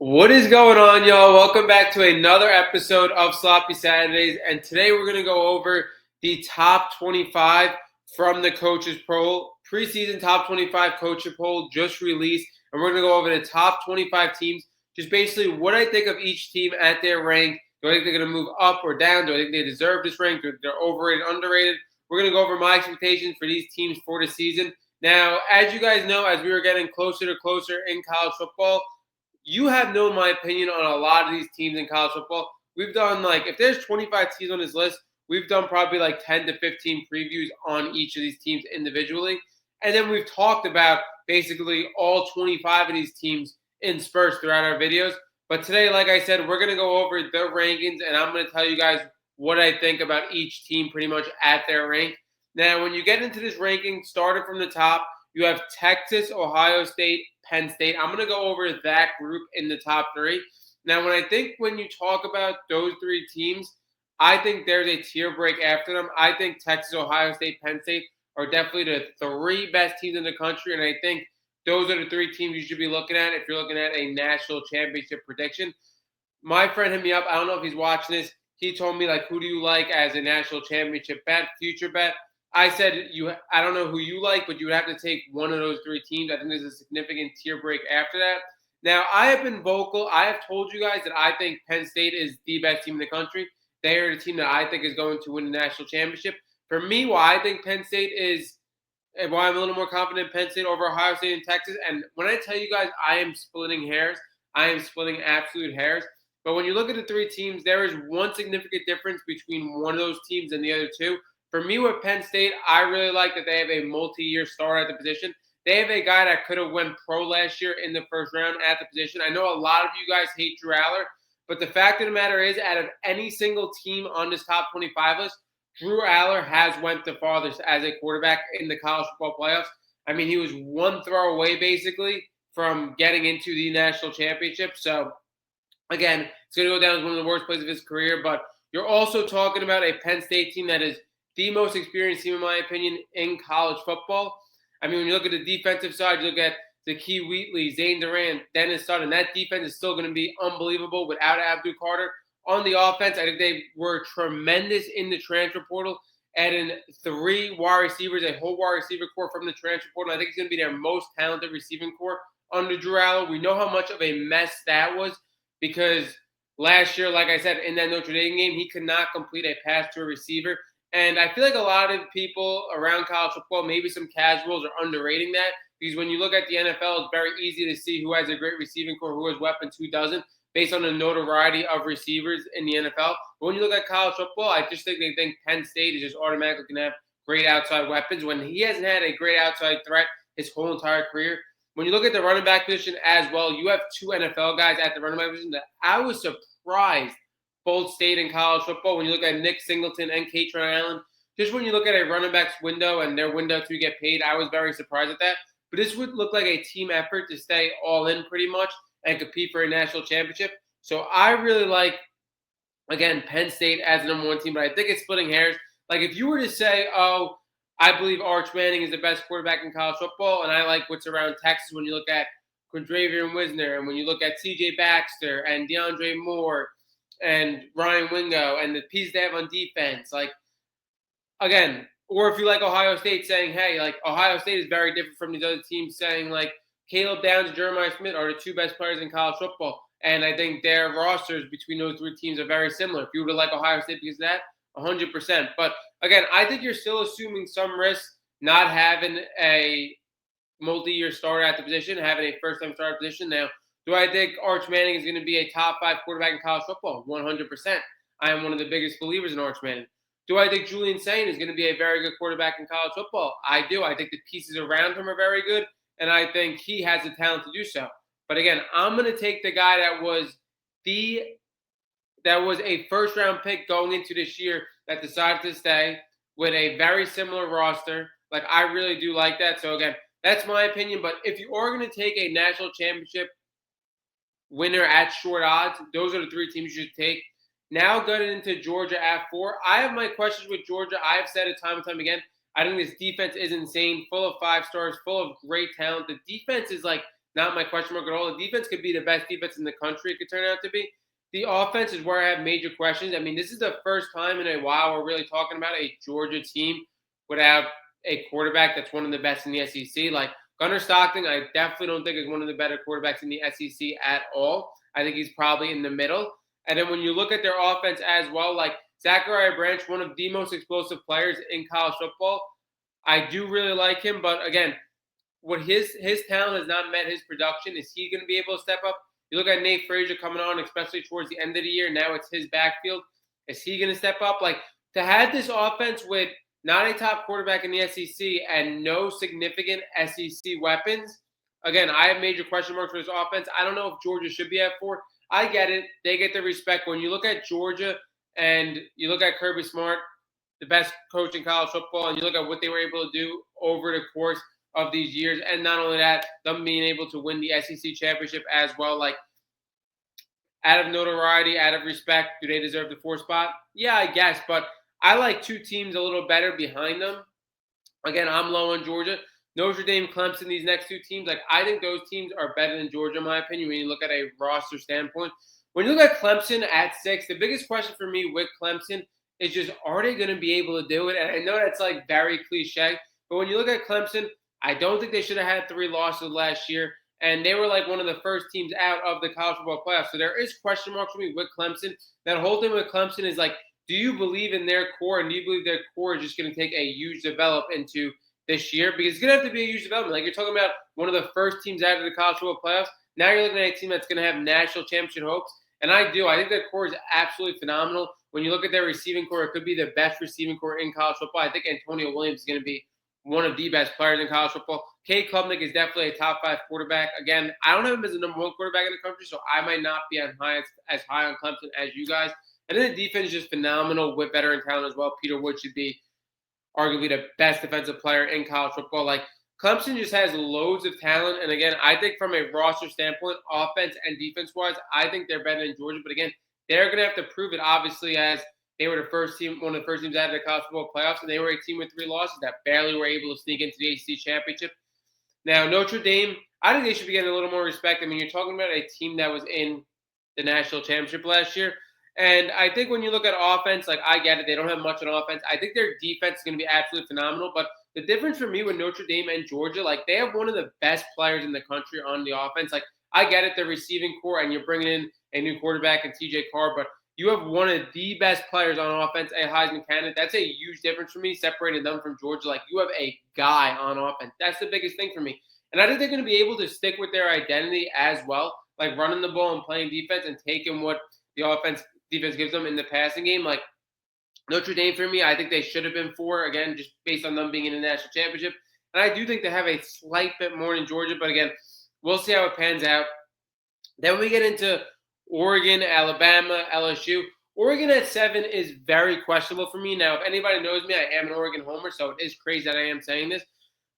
What is going on, y'all? Welcome back to another episode of Sloppy Saturdays. And today we're going to go over the top 25 from the Coaches Poll. Preseason top 25 Coaches Poll just released. And we're going to go over the top 25 teams. Just basically what I think of each team at their rank. Do I think they're going to move up or down? Do I think they deserve this rank? Do they're overrated, underrated? We're going to go over my expectations for these teams for the season. Now, as you guys know, as we were getting closer to closer in college football, you have known my opinion on a lot of these teams in college football. We've done if there's 25 teams on this list, we've done probably 10 to 15 previews on each of these teams individually. And then we've talked about basically all 25 of these teams in spurts throughout our videos. But today, like I said, we're going to go over the rankings and I'm going to tell you guys what I think about each team pretty much at their rank. Now, when you get into this ranking, starting from the top, you have Texas, Ohio State, Penn State. I'm going to go over that group in the top three. Now, when you talk about those three teams, I think there's a tier break after them. I think Texas, Ohio State, Penn State are definitely the three best teams in the country, and I think those are the three teams you should be looking at if you're looking at a national championship prediction. My friend hit me up. I don't know if he's watching this. He told me, who do you like as a national championship bet, future bet? I said I don't know who you like, but you would have to take one of those three teams. I think there's a significant tier break after that. Now, I have been vocal. I have told you guys that I think Penn State is the best team in the country. They are the team that I think is going to win the national championship. For me, why I think Penn State is, and why I'm a little more confident in Penn State over Ohio State and Texas. And when I tell you guys I am splitting hairs, I am splitting absolute hairs. But when you look at the three teams, there is one significant difference between one of those teams and the other two. For me, with Penn State, I really like that they have a multi-year star at the position. They have a guy that could have went pro last year in the first round at the position. I know a lot of you guys hate Drew Aller, but the fact of the matter is, out of any single team on this top 25 list, Drew Aller has went the farthest as a quarterback in the college football playoffs. I mean, he was one throw away, basically, from getting into the national championship. So, again, it's going to go down as one of the worst plays of his career, but you're also talking about a Penn State team that is the most experienced team, in my opinion, in college football. I mean, when you look at the defensive side, you look at Zakee Wheatley, Zane Durant, Dennis Sutton. That defense is still going to be unbelievable without Abdul Carter. On the offense, I think they were tremendous in the transfer portal, adding three wide receivers, a whole wide receiver core from the transfer portal. I think it's going to be their most talented receiving core under Drew Aller. We know how much of a mess that was because last year, like I said, in that Notre Dame game, he could not complete a pass to a receiver. And I feel like a lot of people around college football, maybe some casuals, are underrating that because when you look at the NFL, it's very easy to see who has a great receiving core, who has weapons, who doesn't, based on the notoriety of receivers in the NFL. But when you look at college football, I just think they think Penn State is just automatically going to have great outside weapons when he hasn't had a great outside threat his whole entire career. When you look at the running back position as well, you have two NFL guys at the running back position that I was surprised both stayed in college football. When you look at Nick Singleton and Katron Allen, just when you look at a running back's window and their window to get paid, I was very surprised at that. But this would look like a team effort to stay all in pretty much and compete for a national championship. So I really like, again, Penn State as the number one team, but I think it's splitting hairs. If you were to say, oh, I believe Arch Manning is the best quarterback in college football, and I like what's around Texas when you look at Quindravian Wisner and when you look at C.J. Baxter and DeAndre Moore and Ryan Wingo and the pieces they have on defense. Again, or if you like Ohio State saying, hey, Ohio State is very different from these other teams saying, Caleb Downs and Jeremiah Smith are the two best players in college football. And I think their rosters between those three teams are very similar. If you were to like Ohio State because of that, 100%. But, again, I think you're still assuming some risk not having a multi-year starter at the position, having a first-time starter position. Now, do I think Arch Manning is going to be a top 5 quarterback in college football? 100%. I am one of the biggest believers in Arch Manning. Do I think Julian Saint is going to be a very good quarterback in college football? I do. I think the pieces around him are very good, and I think he has the talent to do so. But again, I'm going to take the guy that was a first-round pick going into this year that decided to stay with a very similar roster. I really do like that. So again, that's my opinion. But if you are going to take a national championship winner at short odds, those are the three teams you should take. Now getting into Georgia at 4. I have my questions with Georgia. I have said it time and time again. I think this defense is insane, full of 5 stars, full of great talent. The defense is not my question mark at all. The defense could be the best defense in the country. It could turn out to be. The offense is where I have major questions. I mean, this is the first time in a while we're really talking about a Georgia team without a quarterback that's one of the best in the SEC. Like Gunnar Stockton, I definitely don't think is one of the better quarterbacks in the SEC at all. I think he's probably in the middle. And then when you look at their offense as well, like Zachariah Branch, one of the most explosive players in college football, I do really like him. But again, what his talent has not met his production. Is he going to be able to step up? You look at Nate Frazier coming on, especially towards the end of the year. Now it's his backfield. Is he going to step up? Like to have this offense with not a top quarterback in the SEC and no significant SEC weapons. Again, I have major question marks for this offense. I don't know if Georgia should be at 4. I get it. They get the respect. When you look at Georgia and you look at Kirby Smart, the best coach in college football, and you look at what they were able to do over the course of these years, and not only that, them being able to win the SEC championship as well. Like, out of notoriety, out of respect, do they deserve the 4 spot? Yeah, I guess, but I like 2 teams a little better behind them. Again, I'm low on Georgia. Notre Dame, Clemson, these next 2 teams, like I think those teams are better than Georgia, in my opinion, when you look at a roster standpoint. When you look at Clemson at 6, the biggest question for me with Clemson is just, are they going to be able to do it? And I know that's like very cliche, but when you look at Clemson, I don't think they should have had 3 losses last year. And they were like one of the first teams out of the college football playoffs. So there is question marks for me with Clemson. That whole thing with Clemson is like, do you believe in their core? And do you believe their core is just going to take a huge development into this year? Because it's going to have to be a huge development. Like you're talking about one of the first teams out of the college football playoffs. Now you're looking at a team that's going to have national championship hopes. And I do. I think their core is absolutely phenomenal. When you look at their receiving core, it could be the best receiving core in college football. I think Antonio Williams is going to be one of the best players in college football. Cade Klubnik is definitely a top 5 quarterback. Again, I don't have him as the number 1 quarterback in the country, so I might not be as high on Clemson as you guys. And then the defense is just phenomenal with veteran talent as well. Peter Wood should be arguably the best defensive player in college football. Like Clemson just has loads of talent. And again, I think from a roster standpoint, offense and defense-wise, I think they're better than Georgia. But again, they're going to have to prove it, obviously, as they were the first team, one of the first teams out of the college football playoffs, and they were a team with 3 losses that barely were able to sneak into the ACC championship. Now, Notre Dame, I think they should be getting a little more respect. I mean, you're talking about a team that was in the national championship last year. And I think when you look at offense, like I get it, they don't have much on offense. I think their defense is going to be absolutely phenomenal. But the difference for me with Notre Dame and Georgia, like they have one of the best players in the country on the offense. Like I get it, the receiving core, and you're bringing in a new quarterback in TJ Carr, but you have one of the best players on offense, a Heisman candidate. That's a huge difference for me, separating them from Georgia. Like, you have a guy on offense. That's the biggest thing for me. And I think they're going to be able to stick with their identity as well, like running the ball and playing defense and taking what the defense gives them in the passing game. Like, Notre Dame, for me, I think they should have been 4, again, just based on them being in the national championship. And I do think they have a slight bit more than Georgia, but again, we'll see how it pans out. Then we get into Oregon, Alabama, LSU. Oregon at 7 is very questionable for me. Now, if anybody knows me, I am an Oregon homer, so it is crazy that I am saying this.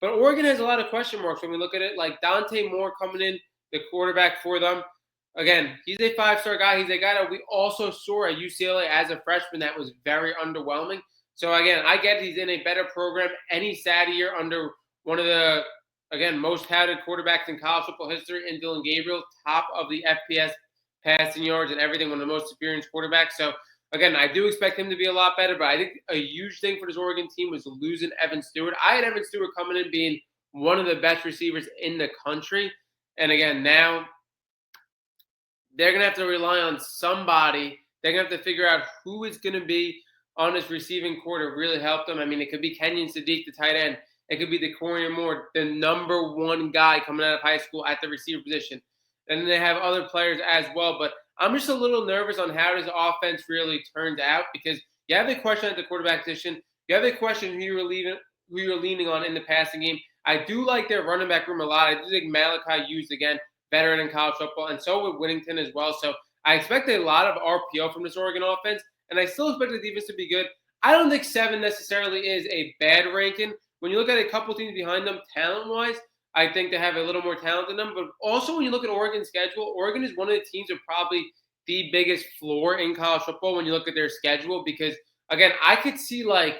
But Oregon has a lot of question marks when we look at it. Like Dante Moore coming in, the quarterback for them. Again, he's a 5-star guy. He's a guy that we also saw at UCLA as a freshman that was very underwhelming. So, again, I get he's in a better program, and he sat here under one of the, again, most touted quarterbacks in college football history in Dylan Gabriel, top of the FPS passing yards and everything, one of the most experienced quarterbacks. So, again, I do expect him to be a lot better, but I think a huge thing for this Oregon team was losing Evan Stewart. I had Evan Stewart coming in being one of the best receivers in the country. And, again, now they're going to have to rely on somebody. They're going to have to figure out who is going to be on this receiving core to really help them. I mean, it could be Kenyon Sadiq, the tight end. It could be Decorian Moore, the number 1 guy coming out of high school at the receiver position. And then they have other players as well. But I'm just a little nervous on how this offense really turns out, because you have a question at the quarterback position. You have a question who you're leaning on in the passing game. I do like their running back room a lot. I do think Malachi Hughes, again, veteran in college football, and so with Whittington as well. So I expect a lot of RPO from this Oregon offense, and I still expect the defense to be good. I don't think 7 necessarily is a bad ranking. When you look at a couple teams behind them, talent-wise, I think they have a little more talent than them. But also when you look at Oregon's schedule, Oregon is one of the teams with probably the biggest floor in college football when you look at their schedule. Because, again, I could see like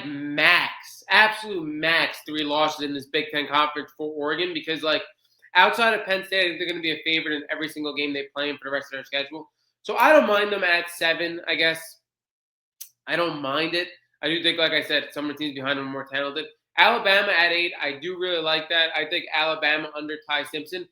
max, absolute max 3 losses in this Big Ten conference for Oregon. Because, like, Outside of Penn State, I think they're going to be a favorite in every single game they play in for the rest of their schedule. So I don't mind them at 7, I guess. I don't mind it. I do think, like I said, some of the teams behind them are more talented. Alabama at 8, I do really like that. I think Alabama under Ty Simpson.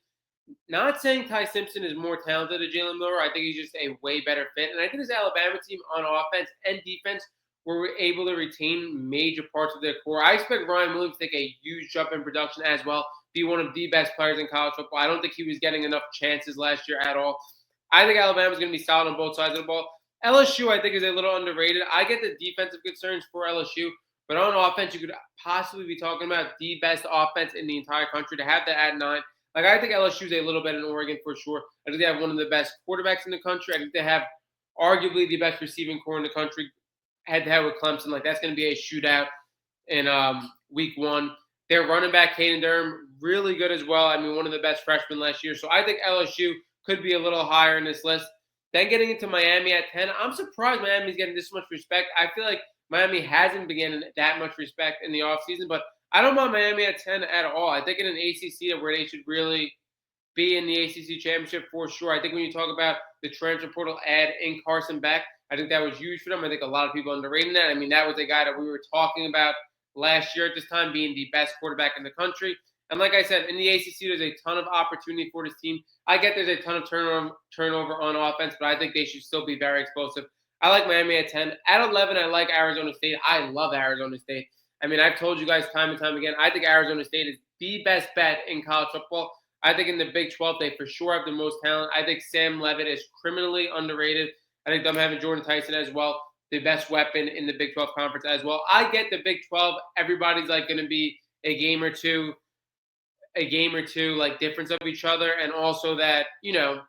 Not saying Ty Simpson is more talented than Jalen Miller. I think he's just a way better fit. And I think this Alabama team on offense and defense were able to retain major parts of their core. I expect Ryan Williams to take a huge jump in production as well, be one of the best players in college football. I don't think he was getting enough chances last year at all. I think Alabama's going to be solid on both sides of the ball. LSU, I think, is a little underrated. I get the defensive concerns for LSU, but on offense, you could possibly be talking about the best offense in the entire country. To have that at 9, like, I think LSU is a little better than Oregon for sure. I think they have one of the best quarterbacks in the country. I think they have arguably the best receiving core in the country, head-to-head with Clemson. Like, that's going to be a shootout in week 1. Their running back, Caden Durham, really good as well. I mean, one of the best freshmen last year. So I think LSU could be a little higher in this list. Then getting into Miami at 10, I'm surprised Miami's getting this much respect. I feel like Miami hasn't been getting that much respect in the offseason, but I don't mind Miami at 10 at all. I think in an ACC where they should really be in the ACC championship for sure. I think when you talk about the transfer portal add in Carson Beck, I think that was huge for them. I think a lot of people underrated that. I mean, that was a guy that we were talking about last year at this time being the best quarterback in the country. And like I said, in the ACC, there's a ton of opportunity for this team. I get there's a ton of turnover on offense, but I think they should still be very explosive. I like Miami at 10. At 11, I like Arizona State. I love Arizona State. I mean, I've told you guys time and time again, I think Arizona State is the best bet in college football. I think in the Big 12, they for sure have the most talent. I think Sam Levitt is criminally underrated. I think them having Jordan Tyson as well, the best weapon in the Big 12 conference as well. I get the Big 12. Everybody's like going to be a game or two like difference of each other, and also that, you know,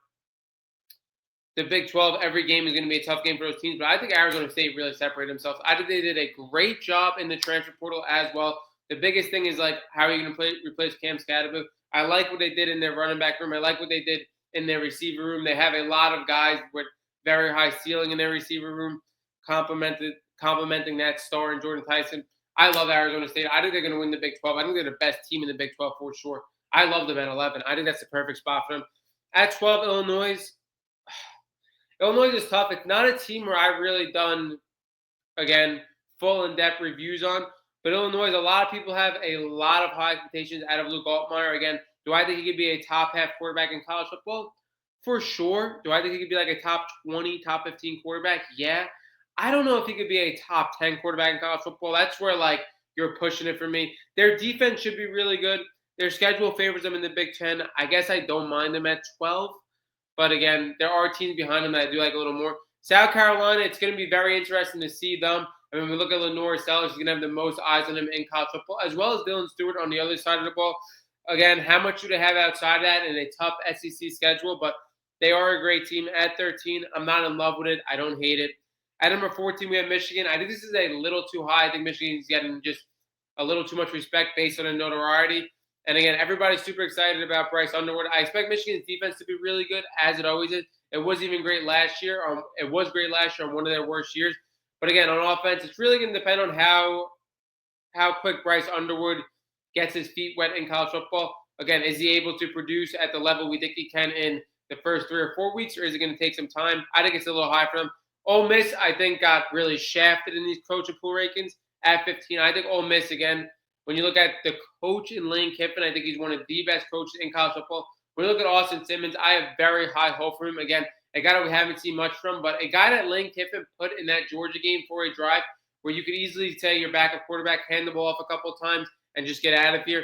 the Big 12, every game is going to be a tough game for those teams. But I think Arizona State really separated themselves. I think they did a great job in the transfer portal as well. The biggest thing is, like, how are you going to replace Cam Scadaboo? I like what they did in their running back room. I like what they did in their receiver room. They have a lot of guys with very high ceiling in their receiver room, complementing that star in Jordan Tyson. I love Arizona State. I think they're going to win the Big 12. I think they're the best team in the Big 12 for sure. I love them at 11. I think that's the perfect spot for them. At 12, Illinois. Illinois is tough. It's not a team where I've really done, again, full in-depth reviews on. But Illinois, a lot of people have a lot of high expectations out of Luke Altmaier. Again, do I think he could be a top half quarterback in college football? For sure. Do I think he could be like a top 20, top 15 quarterback? Yeah. I don't know if he could be a top 10 quarterback in college football. That's where, like, you're pushing it for me. Their defense should be really good. Their schedule favors them in the Big 10. I guess I don't mind them at 12. But, again, there are teams behind them that I do like a little more. South Carolina, it's going to be very interesting to see them. I mean, we look at Lenore Sellers, he's going to have the most eyes on him in college football, as well as Dylan Stewart on the other side of the ball. Again, how much do they have outside of that in a tough SEC schedule? But they are a great team. At 13, I'm not in love with it. I don't hate it. At number 14, we have Michigan. I think this is a little too high. I think Michigan's getting just a little too much respect based on the notoriety. And again, everybody's super excited about Bryce Underwood. I expect Michigan's defense to be really good, as it always is. It was even great last year. It was great last year on one of their worst years. But again, on offense, it's really going to depend on how quick Bryce Underwood gets his feet wet in college football. Again, is he able to produce at the level we think he can in the first 3 or 4 weeks, or is it going to take some time? I think it's a little high for them. Ole Miss, I think, got really shafted in these coach pool rankings at 15. I think Ole Miss, again, when you look at the coach in Lane Kiffin, I think he's one of the best coaches in college football. When you look at Austin Simmons, I have very high hope for him. Again, a guy that we haven't seen much from, but a guy that Lane Kiffin put in that Georgia game for a drive where you could easily say your backup quarterback, hand the ball off a couple of times and just get out of here.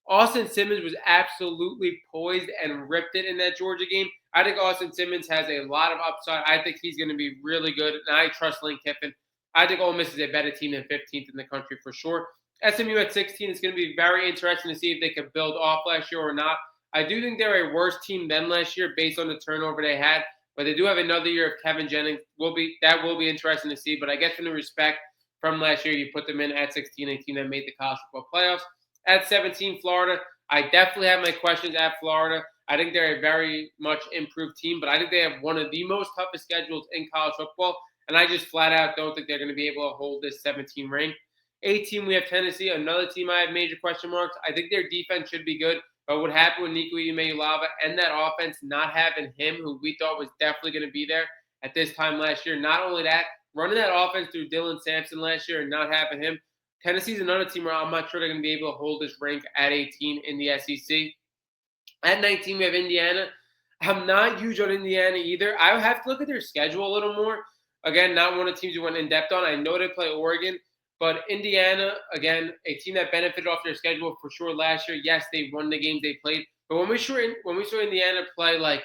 Austin Simmons was absolutely poised and ripped it in that Georgia game. I think Austin Simmons has a lot of upside. I think he's going to be really good, and I trust Lane Kiffin. I think Ole Miss is a better team than 15th in the country for sure. SMU at 16 is going to be very interesting to see if they can build off last year or not. I do think they're a worse team than last year based on the turnover they had, but they do have another year of Kevin Jennings. That will be interesting to see, but I guess from the respect from last year, you put them in at 16, a team that made the college football playoffs. At 17, Florida. I definitely have my questions at Florida. I think they're a very much improved team, but I think they have one of the most toughest schedules in college football, and I just flat out don't think they're going to be able to hold this 17 rank. 18, we have Tennessee, another team I have major question marks. I think their defense should be good, But what happened with Nico Iamaleava and that offense not having him, who we thought was definitely going to be there at this time last year. Not only that, running that offense through Dylan Sampson last year and not having him. Tennessee's another team where I'm not sure they're going to be able to hold this rank at 18 in the SEC. At 19, we have Indiana. I'm not huge on Indiana either. I have to look at their schedule a little more. Again, not one of the teams we went in depth on. I know they play Oregon, but Indiana, again, a team that benefited off their schedule for sure last year. Yes, they won the games they played, but when we saw Indiana play like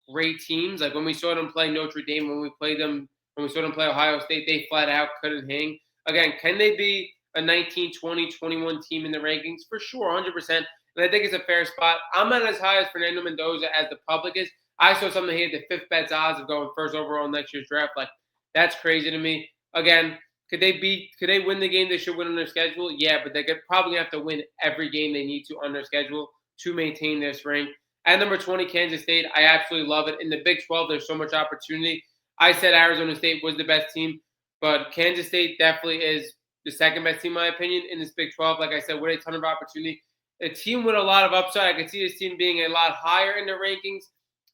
great teams, like when we saw them play Notre Dame, when we saw them play Ohio State, they flat out couldn't hang. Again, can they be a 19, 20, 21 team in the rankings? For sure, 100%. And I think it's a fair spot. I'm not as high as Fernando Mendoza as the public is. I saw something here, the fifth best odds of going first overall in next year's draft. Like, that's crazy to me. Again, could they win the game they should win on their schedule? Yeah, but they could probably have to win every game they need to on their schedule to maintain this rank. At number 20, Kansas State. I absolutely love it. In the Big 12, there's so much opportunity. I said Arizona State was the best team, but Kansas State definitely is the second best team, in my opinion, in this Big 12. Like I said, with a ton of opportunity. A team with a lot of upside. I could see this team being a lot higher in the rankings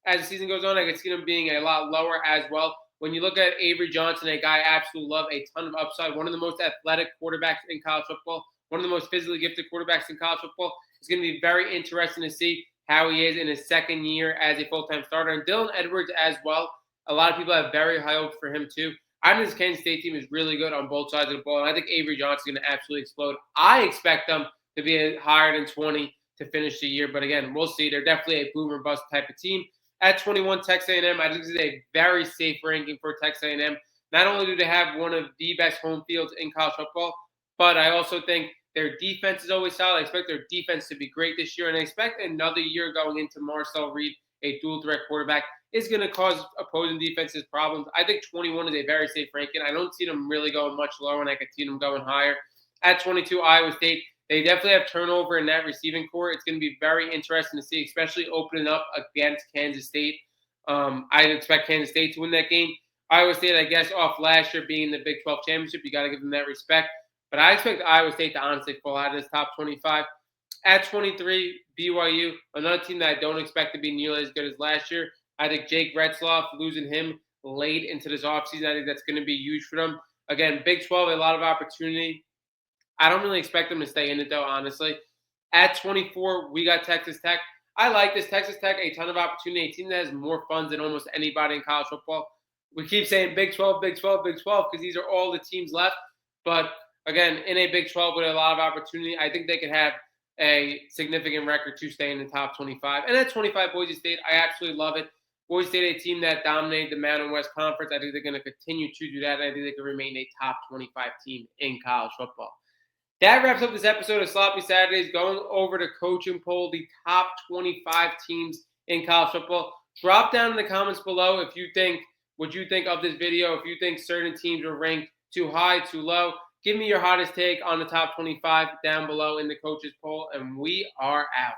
as the season goes on. I could see them being a lot lower as well. When you look at Avery Johnson, a guy I absolutely love, a ton of upside, one of the most athletic quarterbacks in college football, one of the most physically gifted quarterbacks in college football. It's going to be very interesting to see how he is in his second year as a full-time starter. And Dylan Edwards as well. A lot of people have very high hopes for him too. I think this Kansas State team is really good on both sides of the ball, and I think Avery Johnson is going to absolutely explode. I expect them to be higher than 20 to finish the year. But again, we'll see. They're definitely a boom or bust type of team. At 21, Texas A&M, I think this is a very safe ranking for Texas A&M. Not only do they have one of the best home fields in college football, but I also think their defense is always solid. I expect their defense to be great this year, and I expect another year going into Marcel Reed, a dual threat quarterback, is going to cause opposing defenses problems. I think 21 is a very safe ranking. I don't see them really going much lower, and I could see them going higher. At 22, Iowa State. They definitely have turnover in that receiving core. It's going to be very interesting to see, especially opening up against Kansas State. I expect Kansas State to win that game. Iowa State, I guess, off last year being in the Big 12 championship, you got to give them that respect. But I expect Iowa State to honestly fall out of this top 25. At 23, BYU, another team that I don't expect to be nearly as good as last year. I think Jake Retzloff, losing him late into this offseason, I think that's going to be huge for them. Again, Big 12, a lot of opportunity. I don't really expect them to stay in it, though, honestly. At 24, we got Texas Tech. I like this. Texas Tech, a ton of opportunity. A team that has more funds than almost anybody in college football. We keep saying Big 12, Big 12, Big 12 because these are all the teams left. But, again, in a Big 12 with a lot of opportunity, I think they could have a significant record to stay in the top 25. And at 25, Boise State, I absolutely love it. Boise State, a team that dominated the Mountain West Conference. I think they're going to continue to do that. And I think they can remain a top 25 team in college football. That wraps up this episode of Sloppy Saturdays, going over the coaching poll, the top 25 teams in college football. Drop down in the comments below if you think what you think of this video, if you think certain teams are ranked too high, too low. Give me your hottest take on the top 25 down below in the coaches poll, and we are out.